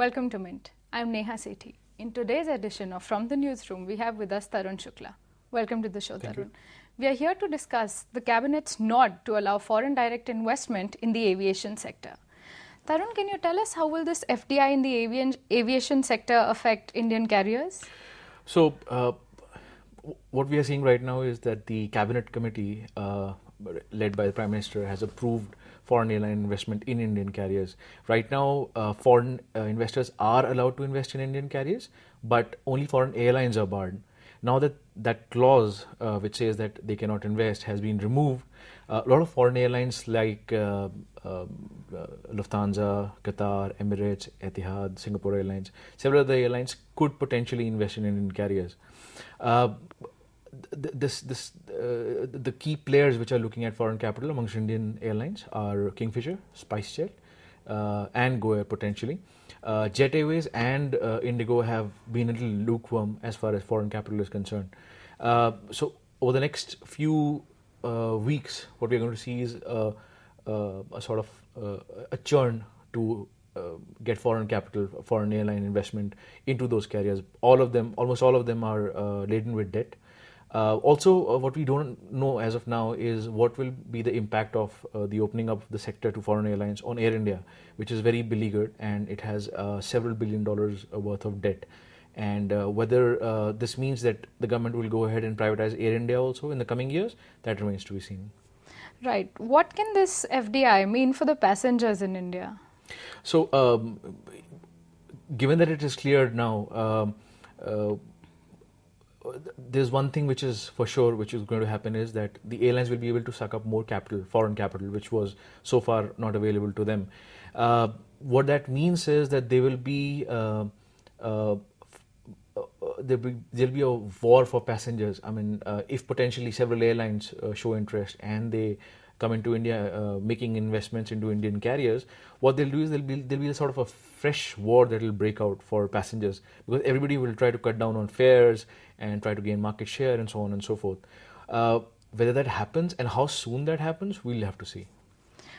Welcome to Mint. I'm Neha Sethi. In today's edition of From the Newsroom, we have with us Tarun Shukla. Welcome to the show, Thank Tarun. you. We are here to discuss the Cabinet's nod to allow foreign direct investment in the aviation sector. Tarun, can you tell us how will this FDI in the aviation sector affect Indian carriers? So, what we are seeing right now is that the Cabinet Committee, led by the Prime Minister, has approved foreign airline investment in Indian carriers. Right now, foreign investors are allowed to invest in Indian carriers, but only foreign airlines are barred. Now that that clause, which says that they cannot invest, has been removed, a lot of foreign airlines like Lufthansa, Qatar, Emirates, Etihad, Singapore Airlines, several other airlines could potentially invest in Indian carriers. The key players which are looking at foreign capital amongst Indian airlines are Kingfisher, SpiceJet, and Go Air potentially. Jet Airways and Indigo have been a little lukewarm as far as foreign capital is concerned. So over the next few weeks, what we're going to see is a sort of a churn to get foreign capital, foreign airline investment into those carriers. Almost all of them are laden with debt. Also, what we don't know as of now is what will be the impact of the opening up of the sector to foreign airlines on Air India, which is very beleaguered and it has several $billion worth of debt. And whether this means that the government will go ahead and privatize Air India also in the coming years, that remains to be seen. Right. What can this FDI mean for the passengers in India? So, given that it is cleared now, there's one thing which is for sure which is going to happen is that the airlines will be able to suck up more capital, foreign capital, which was so far not available to them. What that means is that there will be there'll be a war for passengers. I mean, if potentially several airlines show interest and they come into India making investments into Indian carriers, what they'll do is there'll be a sort of a fresh war that will break out for passengers, because everybody will try to cut down on fares and try to gain market share and so on and so forth. Whether that happens and how soon that happens, we'll have to see.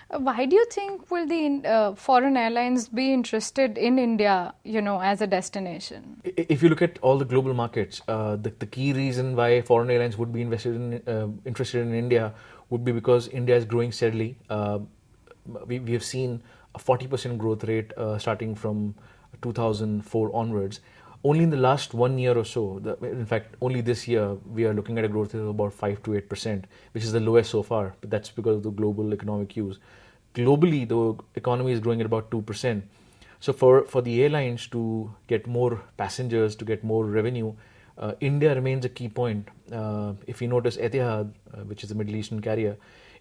Why do you think will the foreign airlines be interested in India, as a destination? If you look at all the global markets, the key reason why foreign airlines would be interested in India would be because India is growing steadily. We have seen a 40% growth rate starting from 2004 onwards. Only in the last 1 year or so, in fact, only this year, we are looking at a growth rate of about 5 to 8%, which is the lowest so far. But that's because of the global economic cues. Globally, the economy is growing at about 2%. So for the airlines to get more passengers, to get more revenue, India remains a key point. If you notice, Etihad, which is a Middle Eastern carrier,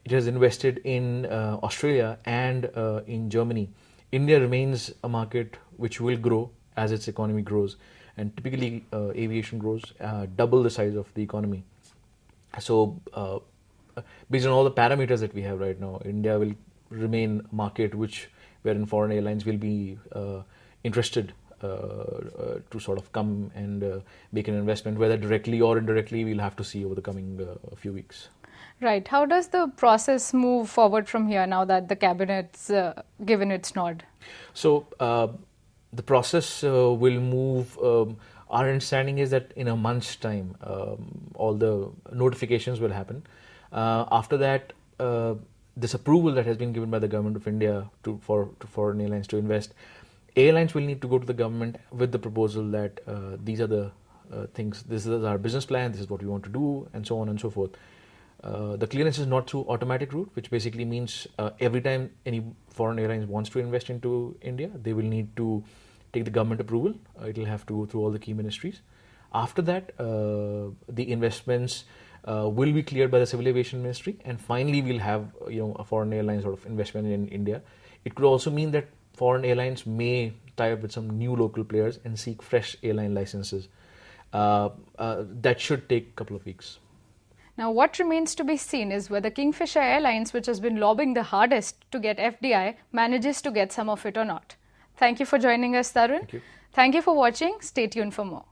it has invested in Australia and in Germany. India remains a market which will grow as its economy grows, and typically aviation grows double the size of the economy. So based on all the parameters that we have right now, India will remain a market wherein foreign airlines will be interested to sort of come and make an investment, whether directly or indirectly. We'll have to see over the coming few weeks. Right. How does the process move forward from here now that the cabinet's given its nod? So the process will move. Our understanding is that in a month's time, all the notifications will happen. After that, this approval that has been given by the government of India for foreign airlines to invest, airlines will need to go to the government with the proposal that these are the things, this is our business plan, this is what we want to do, and so on and so forth. The clearance is not through automatic route, which basically means every time any foreign airlines wants to invest into India, they will need to take the government approval. It will have to go through all the key ministries. After that, the investments will be cleared by the Civil Aviation Ministry, and finally we'll have a foreign airline sort of investment in India. It could also mean that foreign airlines may tie up with some new local players and seek fresh airline licenses. That should take a couple of weeks. Now, what remains to be seen is whether Kingfisher Airlines, which has been lobbying the hardest to get FDI, manages to get some of it or not. Thank you for joining us, Tarun. Thank you. Thank you for watching. Stay tuned for more.